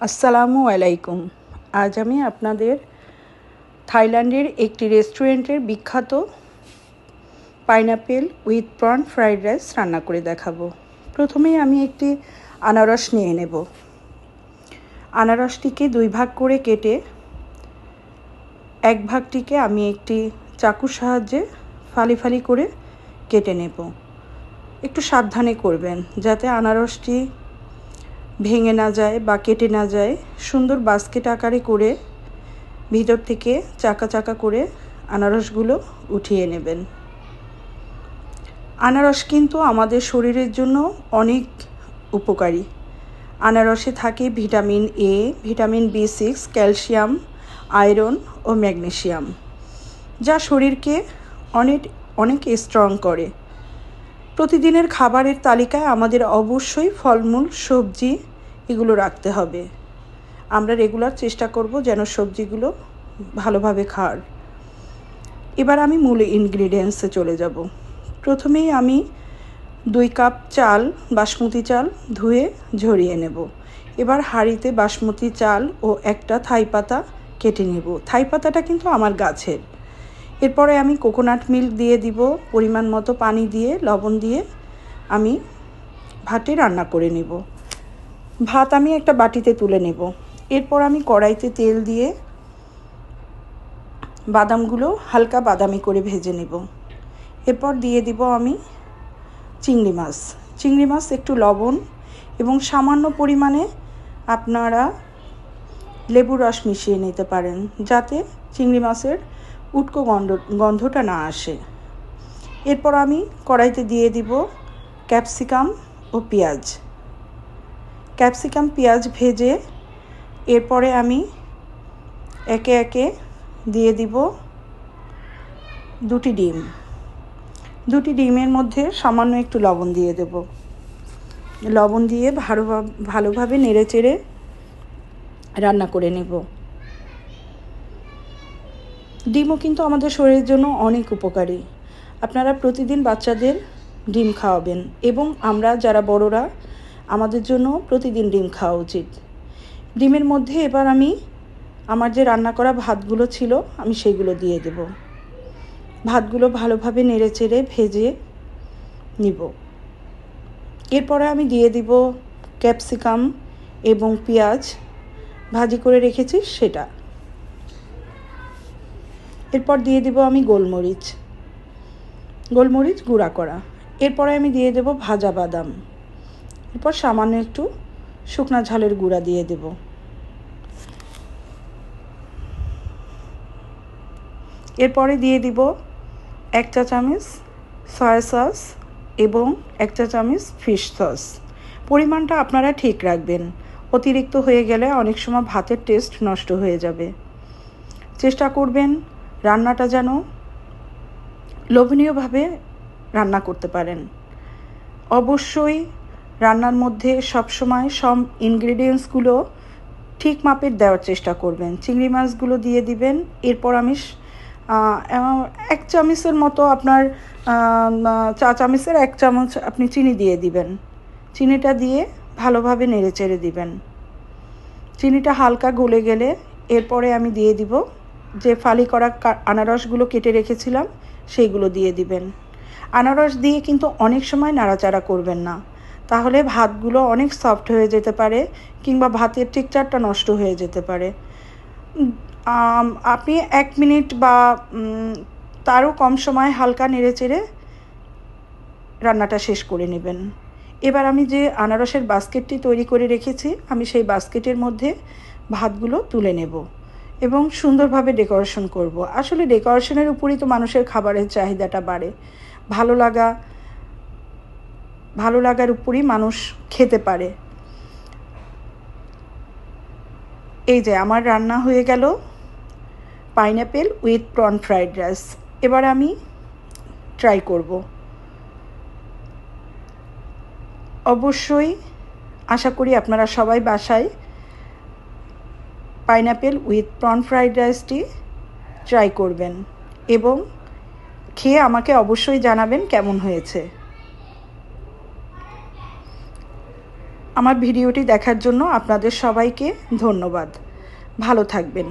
আসসালামু আলাইকুম। আজ আমি আপনাদের থাইল্যান্ডের একটি রেস্টুরেন্টের বিখ্যাত pineapple with prawn fried rice রান্না করে দেখাবো। প্রথমেই আমি একটি আনারস নিয়ে নেব। আনারসটিকে 2 ভাগ করে কেটে এক ভাগটিকে আমি একটি চাকুর সাহায্যে ফালি ফালি করে কেটে নেব। একটু সাবধানে করবেন যাতে আনারসটি ভেঙে না যায় বা কেটে না যায়। সুন্দর বাস্কেট আকারে করে ভিতর থেকে চাকা চাকা করে আনারসগুলো উঠিয়ে নেবেন। আনারস কিন্তু আমাদের শরীরের জন্য অনেক উপকারী। আনারসে থাকে vitamin A, vitamin B6, calcium, iron ও ম্যাগনেসিয়াম, যা শরীরকে অনেক স্ট্রং করে। প্রতিদিনের খাবারের তালিকায় আমাদের অবশ্যই ফলমূল, সবজি এগুলো রাখতে হবে। আমরা রেগুলার চেষ্টা করব যেন সবজিগুলো ভালোভাবে খাওয়ার। এবার আমি মূল ইনগ্রিডিয়েন্টসে চলে যাব। প্রথমেই আমি 2 কাপ চাল, বাসমতি চাল ধুয়ে ঝরিয়ে নেব। এবার হাঁড়িতে বাসমতি চাল ও একটা থাই পাতা কেটে নেব। থাই পাতাটা কিন্তু আমার গাছের। এরপরে আমি কোকোনাট মিল্ক দিয়ে দিব, পরিমাণ মতো পানি দিয়ে, লবণ দিয়ে আমি ভাতে রান্না করে নেব। ভাত আমি একটা বাটিতে তুলে নেব। এরপর আমি কড়াইতে তেল দিয়ে বাদামগুলো হালকা বাদামি করে ভেজে নেব। এরপর দিয়ে দিব আমি চিংড়ি মাছ। চিংড়ি মাছ একটু লবণ এবং সামান্য পরিমাণে আপনারা লেবুর রস মিশিয়ে নিতে পারেন, যাতে চিংড়ি মাছের উটকো গন্ধটা না আসে। এরপর আমি কড়াইতে দিয়ে দিব ক্যাপসিকাম ও পেঁয়াজ। ক্যাপসিকাম পেঁয়াজ ভেজে এরপরে আমি একে একে দিয়ে দিব 2টি ডিম। 2টি ডিমের মধ্যে সামান্য একটু লবণ দিয়ে দেব। লবণ দিয়ে ভালোভাবে নেড়েচেড়ে রান্না করে নেব। ডিমও কিন্তু আমাদের শরীরের জন্য অনেক উপকারী। আপনারা প্রতিদিন বাচ্চাদের ডিম খাওয়াবেন এবং আমরা যারা বড়রা আমাদের জন্য প্রতিদিন ডিম খাওয়া উচিত। ডিমের মধ্যে এবার আমি আমার যে রান্না করা ভাতগুলো ছিল আমি সেগুলো দিয়ে দেব। ভাতগুলো ভালোভাবে নেড়েচেড়ে ভেজে নিব। এরপরে আমি দিয়ে দিব ক্যাপসিকাম এবং পেঁয়াজ ভাজি করে রেখেছি সেটা। এরপর দিয়ে দেব আমি গোলমরিচ গুঁড়া করা। এরপরে আমি দিয়ে দেব ভাজা বাদাম। এরপর সামান্য একটু শুকনা ঝালের গুঁড়া দিয়ে দেব। এরপরে দিয়ে দিব 1 চা চামচ সয়া সস এবং 1 চা চামচ ফিশ সস। পরিমাণটা আপনারা ঠিক রাখবেন। অতিরিক্ত হয়ে গেলে অনেক সময় ভাতের টেস্ট নষ্ট হয়ে যাবে। চেষ্টা করবেন রান্নাটা যেন লোভনীয়ভাবে রান্না করতে পারেন। অবশ্যই রান্নার মধ্যে সবসময় সব ইনগ্রিডিয়েন্টসগুলো ঠিক মাপের দেওয়ার চেষ্টা করবেন। চিংড়ি মাছগুলো দিয়ে দিবেন। এরপর আমি 1 চামচের মতো আপনার চা চামচের 1 চামচ আপনি চিনি দিয়ে দিবেন। চিনিটা দিয়ে ভালোভাবে নেড়েচেড়ে দিবেন। চিনিটা হালকা গলে গেলে এরপরে আমি দিয়ে দিব যে ফালি করা আনারসগুলো কেটে রেখেছিলাম সেইগুলো দিয়ে দিবেন। আনারস দিয়ে কিন্তু অনেক সময় নাড়াচাড়া করবেন না, তাহলে ভাতগুলো অনেক সফট হয়ে যেতে পারে কিংবা ভাতের টেক্সচারটা নষ্ট হয়ে যেতে পারে। আপনি 1 মিনিট বা তারও কম সময় হালকা নেড়েচেড়ে রান্নাটা শেষ করে নেবেন। এবার আমি যে আনারসের বাস্কেটটি তৈরি করে রেখেছি আমি সেই বাস্কেটের মধ্যে ভাতগুলো তুলে নেব এবং সুন্দরভাবে ডেকোরেশন করব। আসলে ডেকোরেশনের উপরই তো মানুষের খাবারের চাহিদাটা বাড়ে। ভালো লাগার উপরই মানুষ খেতে পারে। এই যে আমার রান্না হয়ে গেল pineapple with prawn fried rice. এবার আমি ট্রাই করব। অবশ্যই আশা করি আপনারা সবাই বাসায় পাইনাপেল উইথ প্রন ফ্রাইড রাইসটি ট্রাই করবেন এবং খেয়ে আমাকে অবশ্যই জানাবেন কেমন হয়েছে। আমার ভিডিওটি দেখার জন্য আপনাদের সবাইকে ধন্যবাদ। ভালো থাকবেন।